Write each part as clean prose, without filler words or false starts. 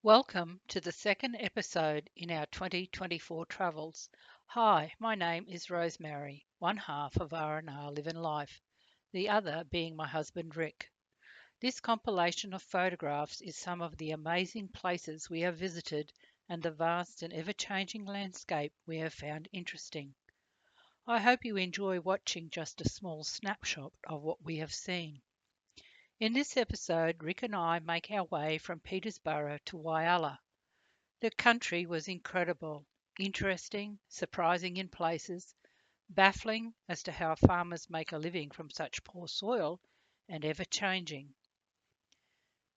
Welcome to the second episode in our 2024 travels. Hi, my name is Rosemary, one half of R&R Live in Life, the other being my husband Rick. This compilation of photographs is some of the amazing places we have visited and the vast and ever-changing landscape we have found interesting. I hope you enjoy watching just a small snapshot of what we have seen. In this episode, Rick and I make our way from Peterborough to Whyalla. The country was incredible, interesting, surprising in places, baffling as to how farmers make a living from such poor soil, and ever changing.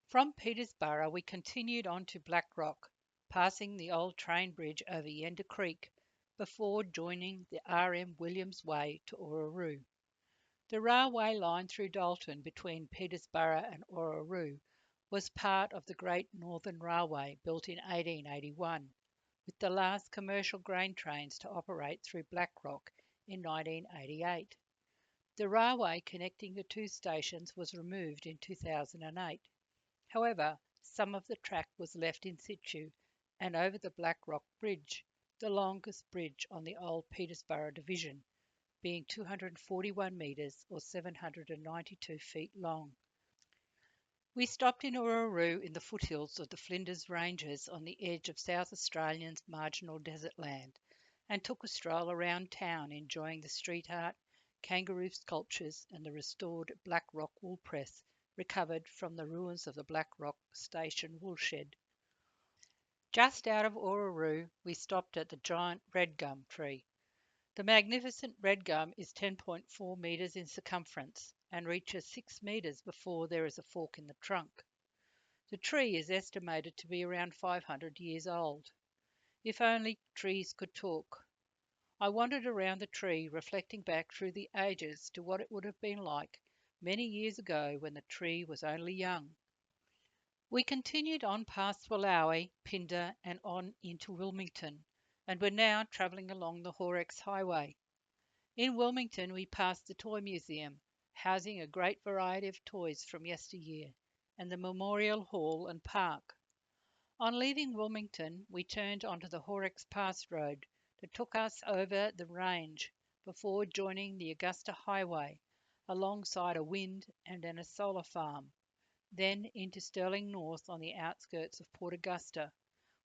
From Peterborough, we continued on to Black Rock, passing the old train bridge over Yenda Creek before joining the R.M. Williams Way to Orroroo. The railway line through Dalton between Peterborough and Orroroo was part of the Great Northern Railway built in 1881, with the last commercial grain trains to operate through Black Rock in 1988. The railway connecting the two stations was removed in 2008. However, some of the track was left in situ and over the Black Rock Bridge, the longest bridge on the old Peterborough division, being 241 metres or 792 feet long. We stopped in Orroroo in the foothills of the Flinders Ranges on the edge of South Australia's marginal desert land and took a stroll around town enjoying the street art, kangaroo sculptures and the restored Black Rock wool press recovered from the ruins of the Black Rock Station woolshed. Just out of Orroroo we stopped at the giant red gum tree. The magnificent red gum is 10.4 metres in circumference and reaches 6 metres before there is a fork in the trunk. The tree is estimated to be around 500 years old. If only trees could talk. I wandered around the tree, reflecting back through the ages to what it would have been like many years ago when the tree was only young. We continued on past Whyalla, Pynda, and on into Wilmington, and were now travelling along the Horex Highway. In Wilmington we passed the Toy Museum, housing a great variety of toys from yesteryear, and the Memorial Hall and Park. On leaving Wilmington, we turned onto the Horex Pass Road that took us over the range before joining the Augusta Highway alongside a wind and a solar farm, then into Sterling North on the outskirts of Port Augusta,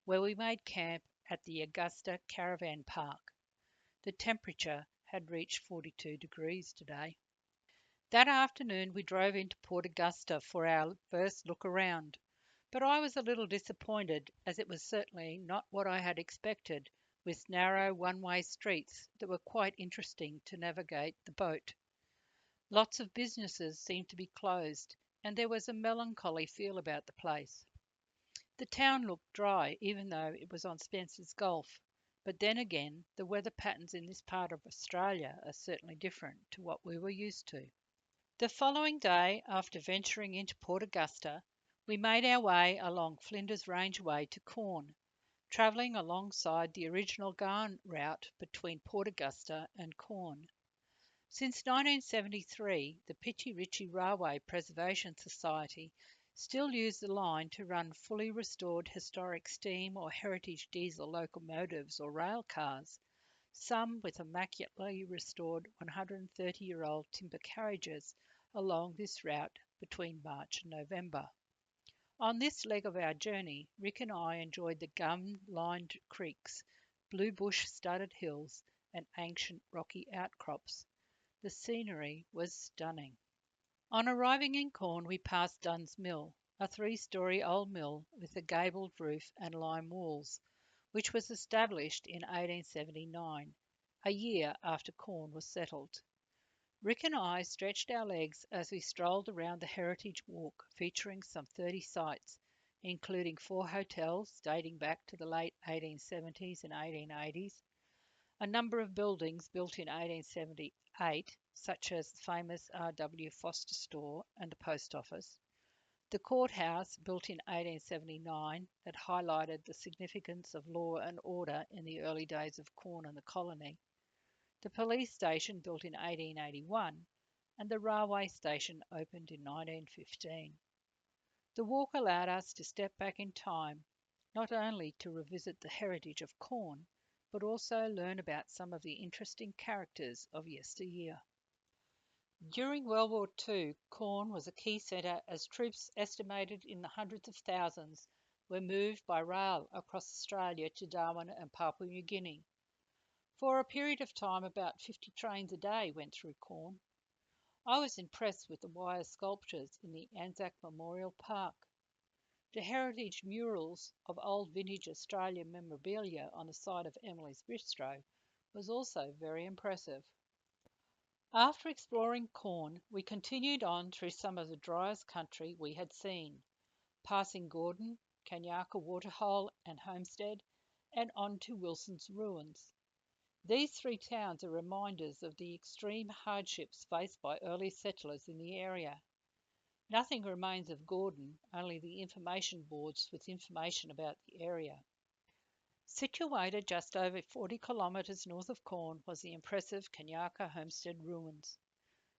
where we made camp at the Augusta Caravan Park. The temperature had reached 42 degrees today. That afternoon we drove into Port Augusta for our first look around, but I was a little disappointed as it was certainly not what I had expected, with narrow one-way streets that were quite interesting to navigate the boat. Lots of businesses seemed to be closed, and there was a melancholy feel about the place. The town looked dry, even though it was on Spencer's Gulf, but then again, the weather patterns in this part of Australia are certainly different to what we were used to. The following day, after venturing into Port Augusta, we made our way along Flinders Rangeway to Corn, travelling alongside the original Garn route between Port Augusta and Corn. Since 1973, the Pitchy Ritchie Railway Preservation Society still use the line to run fully restored historic steam or heritage diesel locomotives or rail cars, some with immaculately restored 130-year-old timber carriages along this route between March and November. On this leg of our journey, Rick and I enjoyed the gum-lined creeks, blue bush-studded hills, and ancient rocky outcrops. The scenery was stunning. On arriving in Corn, we passed Dunn's Mill, a three-storey old mill with a gabled roof and lime walls, which was established in 1879, a year after Corn was settled. Rick and I stretched our legs as we strolled around the Heritage Walk, featuring some 30 sites, including 4 hotels dating back to the late 1870s and 1880s, a number of buildings built in 1878, such as the famous R.W. Foster store and the post office, the courthouse, built in 1879, that highlighted the significance of law and order in the early days of Corn and the colony, the police station, built in 1881, and the railway station, opened in 1915. The walk allowed us to step back in time not only to revisit the heritage of corn, but also learn about some of the interesting characters of yesteryear. During World War II, corn was a key centre as troops estimated in the hundreds of thousands were moved by rail across Australia to Darwin and Papua New Guinea. For a period of time, about 50 trains a day went through corn. I was impressed with the wire sculptures in the Anzac Memorial Park. The heritage murals of old vintage Australian memorabilia on the side of Emily's Bistro was also very impressive. After exploring corn, we continued on through some of the driest country we had seen, passing Gordon, Kanyaka Waterhole and Homestead, and on to Wilson's ruins. These three towns are reminders of the extreme hardships faced by early settlers in the area. Nothing remains of Gordon, only the information boards with information about the area. Situated just over 40 kilometres north of Corn was the impressive Kanyaka Homestead ruins.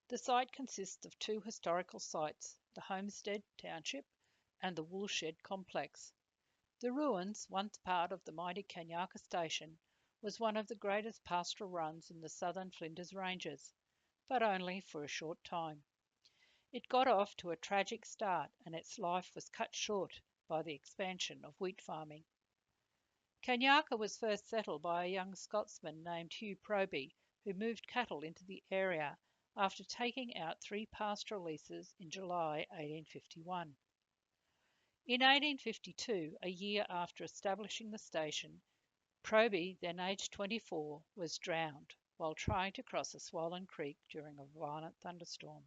The site consists of two historical sites, the Homestead Township and the Woolshed Complex. The ruins, once part of the mighty Kanyaka Station, was one of the greatest pastoral runs in the southern Flinders Ranges, but only for a short time. It got off to a tragic start and its life was cut short by the expansion of wheat farming. Kanyaka was first settled by a young Scotsman named Hugh Proby, who moved cattle into the area after taking out 3 pastoral leases in July 1851. In 1852, a year after establishing the station, Proby, then aged 24, was drowned while trying to cross a swollen creek during a violent thunderstorm.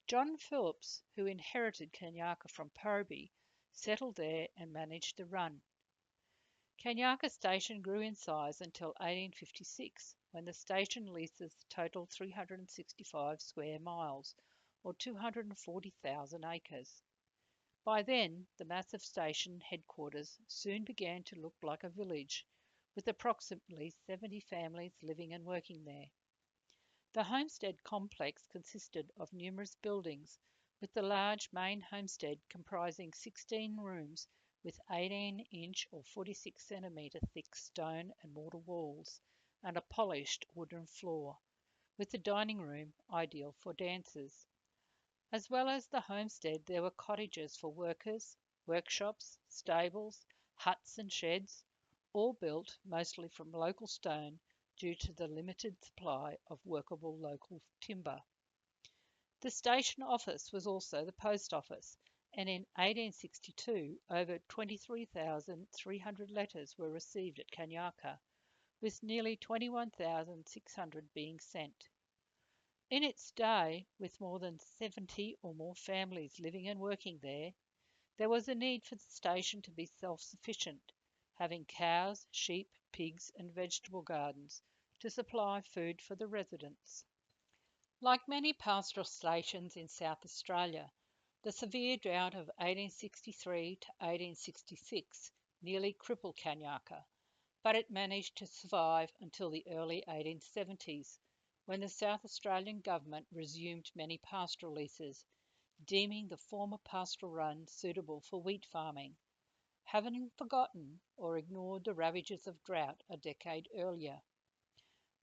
John Phillips, who inherited Kanyaka from Proby, settled there and managed the run. Kanyaka Station grew in size until 1856, when the station leases totaled 365 square miles, or 240,000 acres. By then, the massive station headquarters soon began to look like a village, with approximately 70 families living and working there. The homestead complex consisted of numerous buildings, with the large main homestead comprising 16 rooms with 18-inch or 46 centimetre thick stone and mortar walls and a polished wooden floor, with the dining room ideal for dancers. As well as the homestead, there were cottages for workers, workshops, stables, huts and sheds, all built mostly from local stone due to the limited supply of workable local timber. The station office was also the post office, and in 1862 over 23,300 letters were received at Kanyaka, with nearly 21,600 being sent. In its day, with more than 70 or more families living and working there was a need for the station to be self-sufficient, having cows, sheep, pigs and vegetable gardens to supply food for the residents. Like many pastoral stations in South Australia, the severe drought of 1863 to 1866 nearly crippled Kanyaka, but it managed to survive until the early 1870s, when the South Australian government resumed many pastoral leases, deeming the former pastoral run suitable for wheat farming, having forgotten or ignored the ravages of drought a decade earlier.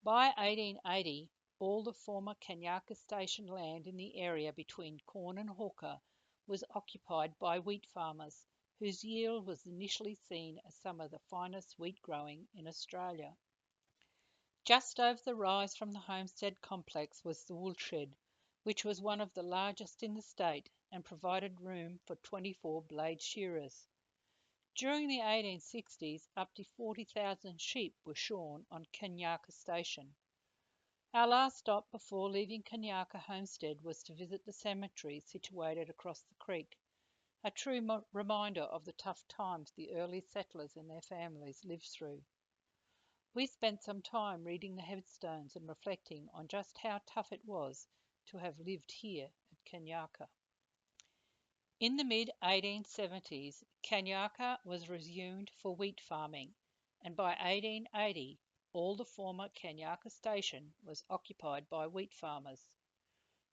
By 1880, all the former Kanyaka Station land in the area between Corn and Hawker was occupied by wheat farmers, whose yield was initially seen as some of the finest wheat growing in Australia. Just over the rise from the homestead complex was the woolshed, which was one of the largest in the state and provided room for 24 blade shearers. During the 1860s, up to 40,000 sheep were shorn on Kanyaka Station. Our last stop before leaving Kanyaka Homestead was to visit the cemetery situated across the creek, a true reminder of the tough times the early settlers and their families lived through. We spent some time reading the headstones and reflecting on just how tough it was to have lived here at Kanyaka. In the mid-1870s, Kanyaka was resumed for wheat farming, and by 1880 all the former Kanyaka Station was occupied by wheat farmers.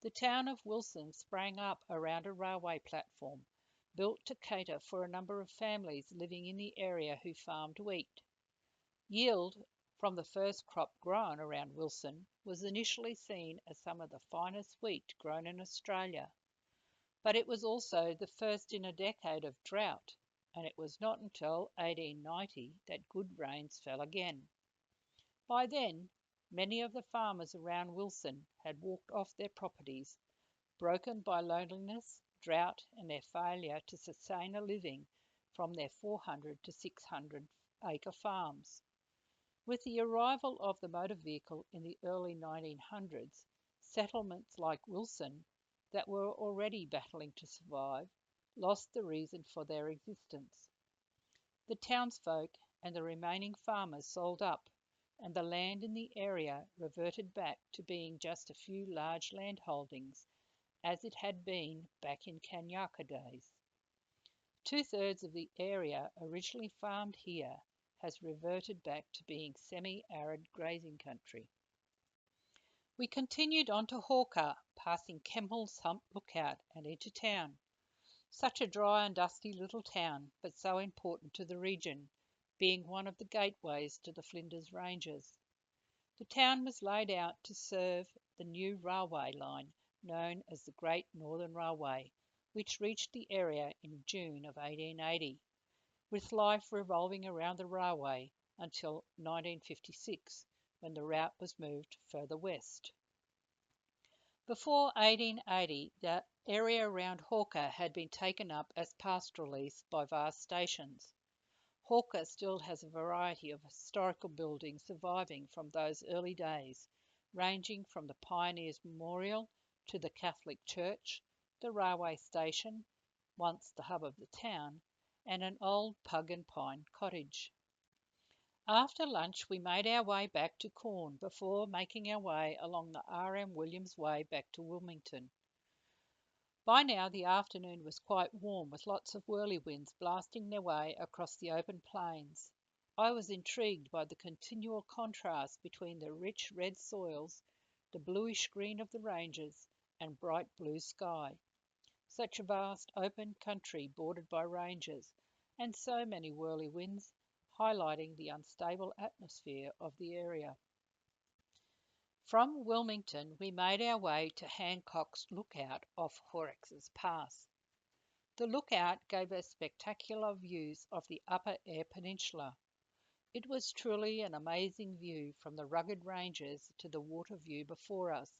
The town of Wilson sprang up around a railway platform, built to cater for a number of families living in the area who farmed wheat. Yield from the first crop grown around Wilson was initially seen as some of the finest wheat grown in Australia, but it was also the first in a decade of drought, and it was not until 1890 that good rains fell again. By then, many of the farmers around Wilson had walked off their properties, broken by loneliness, drought, and their failure to sustain a living from their 400 to 600 acre farms. With the arrival of the motor vehicle in the early 1900s, settlements like Wilson, that were already battling to survive, lost the reason for their existence. The townsfolk and the remaining farmers sold up, and the land in the area reverted back to being just a few large landholdings, as it had been back in Kanyaka days. Two-thirds of the area originally farmed here has reverted back to being semi-arid grazing country. We continued on to Hawker, passing Kemble's Hump Lookout and into town. Such a dry and dusty little town, but so important to the region, being one of the gateways to the Flinders Ranges. The town was laid out to serve the new railway line known as the Great Northern Railway, which reached the area in June of 1880, with life revolving around the railway until 1956, when the route was moved further west. Before 1880, the area around Hawker had been taken up as pastoral lease by vast stations. Hawker still has a variety of historical buildings surviving from those early days, ranging from the Pioneers Memorial to the Catholic Church, the railway station, once the hub of the town, and an old pug and pine cottage. After lunch, we made our way back to Corn before making our way along the R.M. Williams Way back to Wilmington. By now, the afternoon was quite warm, with lots of whirlywinds blasting their way across the open plains. I was intrigued by the continual contrast between the rich red soils, the bluish green of the ranges, and bright blue sky. Such a vast open country bordered by ranges, and so many whirlywinds, highlighting the unstable atmosphere of the area. From Wilmington, we made our way to Hancock's Lookout off Horrocks Pass. The lookout gave us spectacular views of the Upper Eyre Peninsula. It was truly an amazing view from the rugged ranges to the water view before us.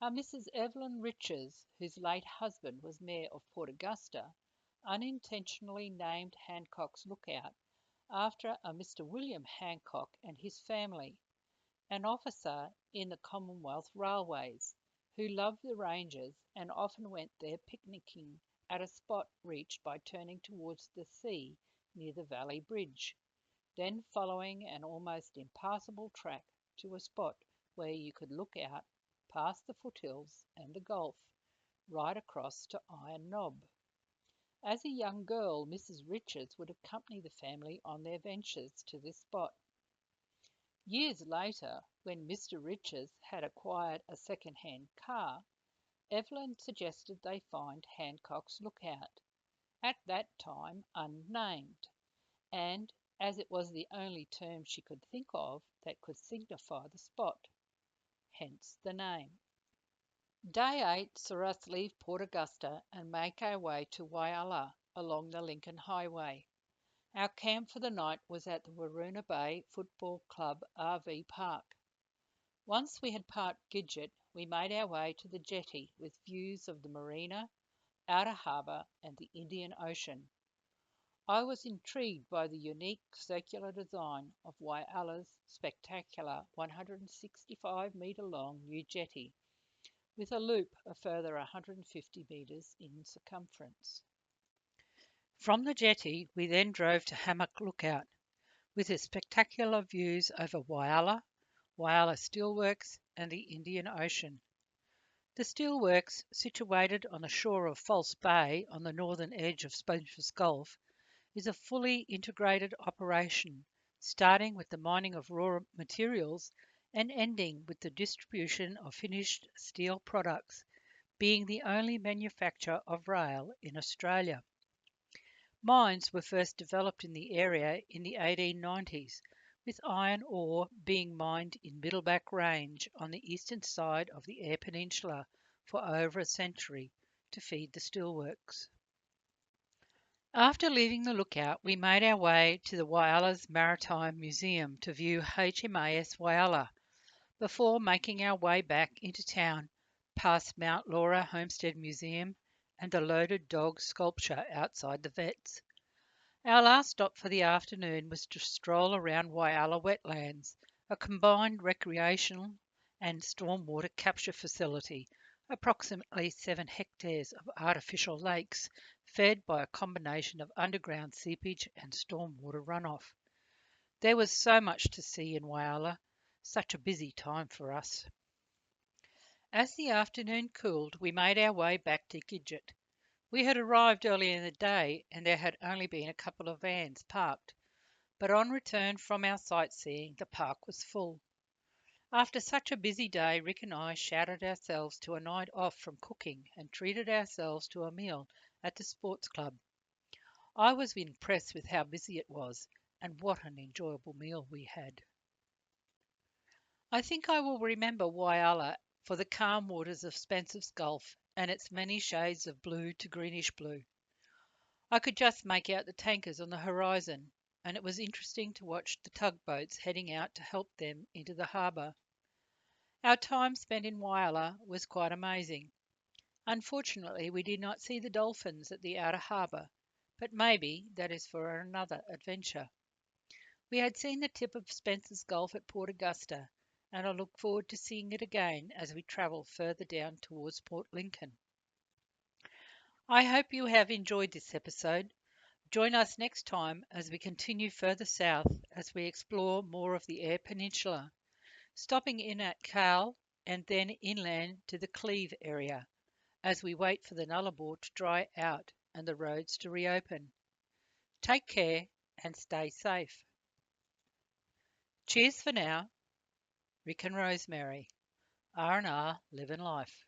A Mrs. Evelyn Riches, whose late husband was Mayor of Port Augusta, unintentionally named Hancock's Lookout after a Mr. William Hancock and his family, an officer in the Commonwealth Railways, who loved the ranges and often went there picnicking at a spot reached by turning towards the sea near the Valley Bridge, then following an almost impassable track to a spot where you could look out past the foothills and the Gulf, right across to Iron Knob. As a young girl, Mrs. Riches would accompany the family on their ventures to this spot. Years later, when Mr. Riches had acquired a second-hand car, Evelyn suggested they find Hancock's Lookout, at that time unnamed, and as it was the only term she could think of that could signify the spot, hence the name. Day 8 saw us leave Port Augusta and make our way to Whyalla along the Lincoln Highway. Our camp for the night was at the Waroona Bay Football Club RV Park. Once we had parked Gidget, we made our way to the jetty with views of the marina, outer harbour and the Indian Ocean. I was intrigued by the unique circular design of Whyalla's spectacular 165-metre long new jetty, with a loop a further 150 metres in circumference. From the jetty, we then drove to Hammock Lookout, with its spectacular views over Whyalla, Whyalla Steelworks, and the Indian Ocean. The steelworks, situated on the shore of False Bay on the northern edge of Sponge's Gulf, is a fully integrated operation, starting with the mining of raw materials and ending with the distribution of finished steel products, being the only manufacturer of rail in Australia. Mines were first developed in the area in the 1890s, with iron ore being mined in Middleback Range on the eastern side of the Eyre Peninsula for over a century to feed the steelworks. After leaving the lookout, we made our way to the Whyalla's Maritime Museum to view HMAS Whyalla before making our way back into town past Mount Laura Homestead Museum and the loaded dog sculpture outside the vets. Our last stop for the afternoon was to stroll around Whyalla Wetlands, a combined recreational and stormwater capture facility, approximately 7 hectares of artificial lakes fed by a combination of underground seepage and stormwater runoff. There was so much to see in Whyalla, such a busy time for us. As the afternoon cooled, we made our way back to Gidget. We had arrived early in the day and there had only been a couple of vans parked, but on return from our sightseeing, the park was full. After such a busy day, Rick and I shouted ourselves to a night off from cooking and treated ourselves to a meal at the sports club. I was impressed with how busy it was and what an enjoyable meal we had. I think I will remember Whyalla for the calm waters of Spencer's Gulf and its many shades of blue to greenish blue. I could just make out the tankers on the horizon, and it was interesting to watch the tugboats heading out to help them into the harbour. Our time spent in Whyalla was quite amazing. Unfortunately, we did not see the dolphins at the outer harbour, but maybe that is for another adventure. We had seen the tip of Spencer's Gulf at Port Augusta, and I look forward to seeing it again as we travel further down towards Port Lincoln. I hope you have enjoyed this episode. Join us next time as we continue further south as we explore more of the Eyre Peninsula, stopping in at Cowell and then inland to the Cleve area as we wait for the Nullarbor to dry out and the roads to reopen. Take care and stay safe. Cheers for now. Rick and Rosemary, R&R Living Life.